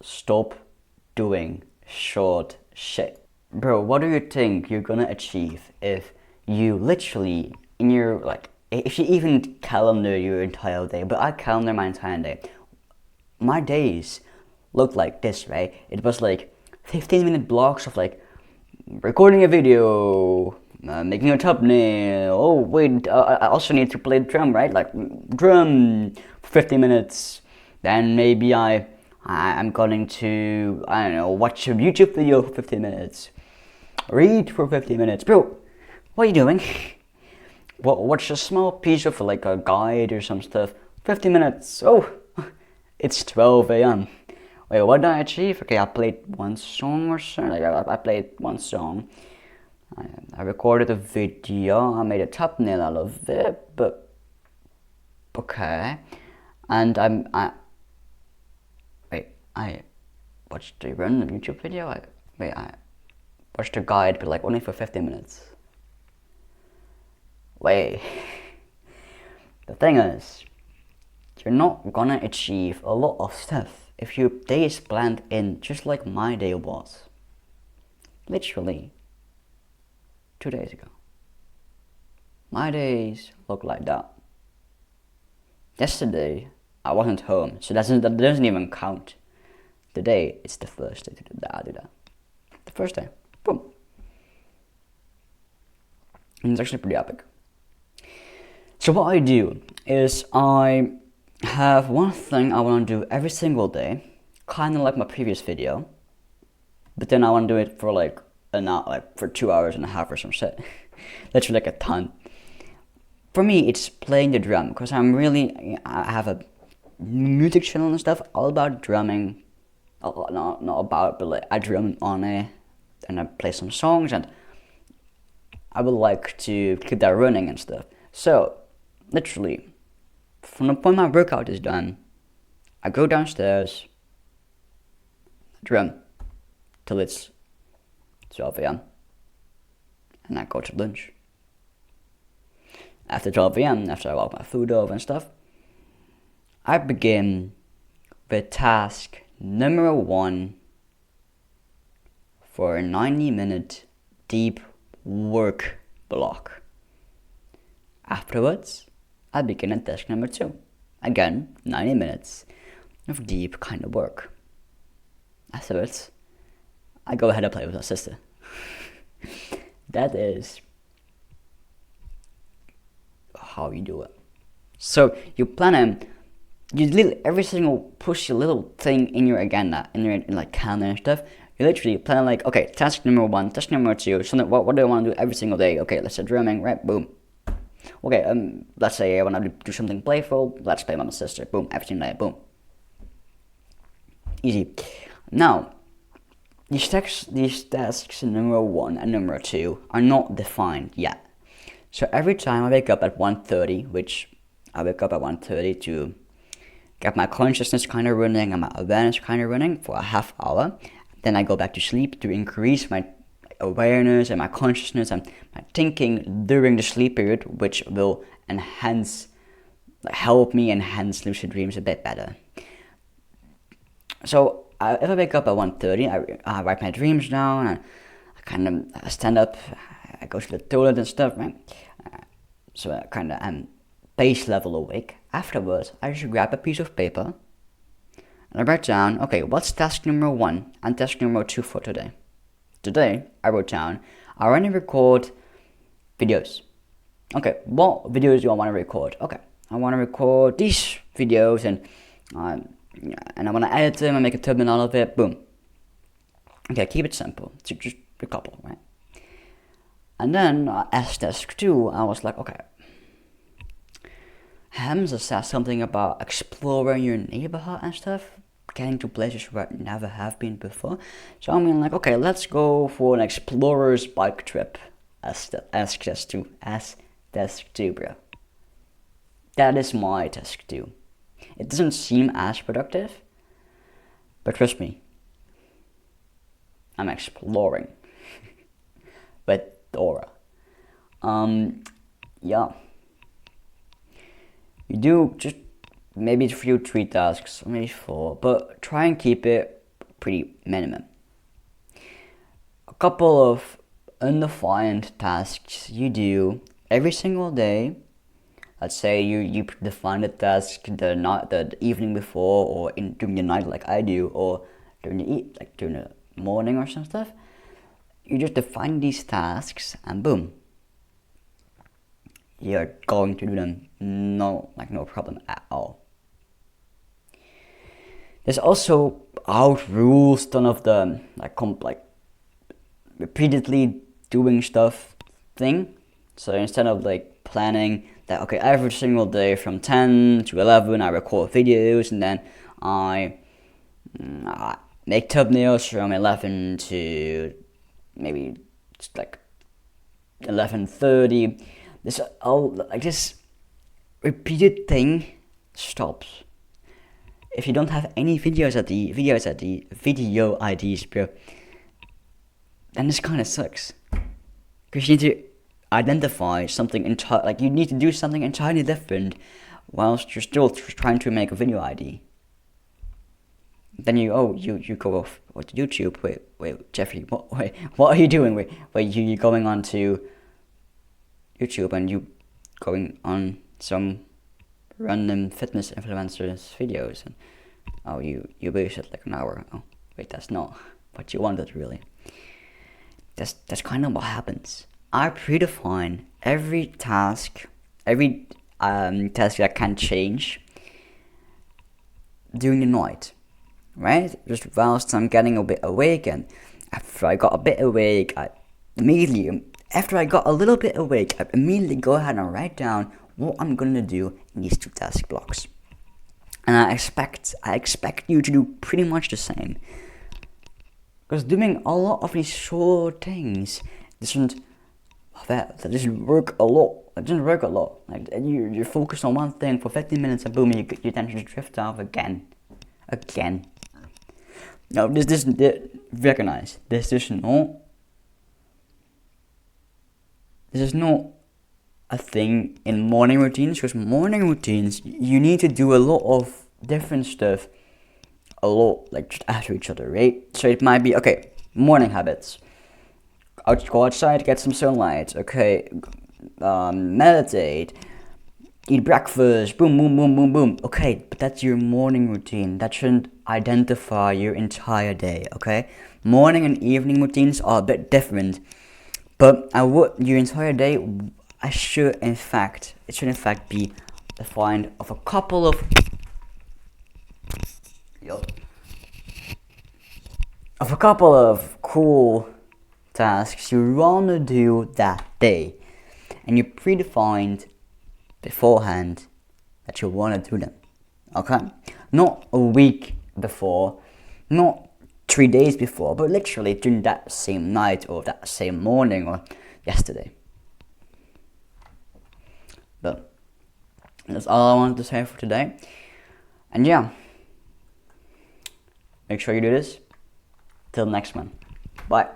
stop doing short shit. Bro, what do you think you're gonna achieve if you literally, in your, like, if you even calendar your entire day, but I calendar my entire day. My days looked like this, right? It was like 15-minute blocks of like recording a video, making a thumbnail. Oh wait, I also need to play drum, right? Like drum for 50 minutes. Then maybe I'm going to, I don't know, watch a YouTube video for 50 minutes. Read for 50 minutes. Bro, what are you doing? Watch a small piece of like a guide or some stuff. 50 minutes. Oh, it's 12 a.m. Wait, what did I achieve? Okay, I played one song or so. Like, I played one song. I recorded a video. I made a thumbnail out of it, but okay. And I watched a random YouTube video. I watched a guide, but like only for 50 minutes. Wait. The thing is, you're not gonna achieve a lot of stuff if your day is planned in just like my day was. Literally 2 days ago. My days look like that. Yesterday I wasn't home, so that doesn't even count. Today it's the first day that I do that. The first day. Boom. And it's actually pretty epic. So what I do is I have one thing I want to do every single day, kind of like my previous video, but then I want to do it for like for 2 hours and a half or some shit. That's like a ton. For me, it's playing the drum because I have a music channel and stuff all about drumming. Not about, but like I drum on it and I play some songs, and I would like to keep that running and stuff. So literally, from the point my workout is done, I go downstairs, drum till it's 12 a.m. and I go to lunch. After 12 a.m., after I walk my food over and stuff, I begin with task number 1 for a 90-minute deep work block. Afterwards, I begin at task number 2. Again, 90 minutes of deep kind of work. Afterwards, I go ahead and play with my sister. That is how you do it. So you plan it. You literally every single push your little thing in your agenda, in your like calendar and stuff. You literally plan like, okay, task number 1, task number 2. Something. What do I want to do every single day? Okay, let's say drumming. Right, boom. Okay, let's say I want to do something playful. Let's play with my sister. Boom, every single day. Boom. Easy. Now, these tasks number 1 and number 2 are not defined yet. So every time I wake up at 1:30, which I wake up at 1:30 to get my consciousness kind of running and my awareness kind of running for a half hour, then I go back to sleep to increase my awareness and my consciousness and my thinking during the sleep period, which will help me enhance lucid dreams a bit better. So if I wake up at 1:30, I write my dreams down, and I kind of stand up, I go to the toilet and stuff, right? So I kind of am base level awake. Afterwards, I just grab a piece of paper and I write down, okay, what's task number 1 and task number 2 for today? Today, I wrote down, I want to record videos. Okay, what videos do I want to record? Okay, I want to record these videos and I want to edit them and make a thumbnail out of it. Boom. Okay, keep it simple. Just a couple, right? And then as task 2, I was like, okay, Hamza said something about exploring your neighborhood and stuff, getting to places where I never have been before. So I mean, like, okay, let's go for an explorer's bike trip as task 2, bro. That is my task 2. It doesn't seem as productive, but trust me, I'm exploring with Dora. Yeah. You do just maybe 3 tasks, maybe 4, but try and keep it pretty minimum. A couple of undefined tasks you do every single day. Let's say you define the task the evening before, or during the night like I do, or during the morning or some stuff. You just define these tasks and boom, you're going to do them no problem at all. There's also out rules ton of the repeatedly doing stuff thing. So instead of planning that, okay, every single day from 10 to 11 I record videos, and then I make thumbnails from 11 to maybe 11:30. This repeated thing stops. If you don't have any video IDs, bro, then this kind of sucks. Because you need to identify something you need to do something entirely different whilst you're still trying to make a video ID. Then you go off to YouTube. Wait, Jeffrey, what are you doing? Wait, you going on to YouTube and you going on some random fitness influencers videos, and you wasted an hour. Oh wait, that's not what you wanted really. That's kind of what happens. I predefine every task that can change during the night, right? Just whilst I'm getting a bit awake, and after I got a bit awake, after I got a little bit awake, I immediately go ahead and write down what I'm gonna do in these 2 task blocks. And I expect you to do pretty much the same. Because doing a lot of these short things doesn't work a lot. It doesn't work a lot. You're focused on one thing for 15 minutes and boom, you tend to drift off again. No, recognize this is not a thing in morning routines, because morning routines you need to do a lot of different stuff just after each other, right? So it might be, okay, morning habits. Go outside, get some sunlight, okay, meditate, eat breakfast, boom, boom, boom, boom, boom. Okay, but that's your morning routine. That shouldn't identify your entire day, okay? Morning and evening routines are a bit different, but your entire day, it should in fact be defined of a couple of cool tasks you wanna do that day, and you predefined beforehand that you wanna do them. Okay, not a week before, not 3 days before, but literally during that same night or that same morning or yesterday. But that's all I wanted to say for today. And yeah, make sure you do this. Till next one. Bye.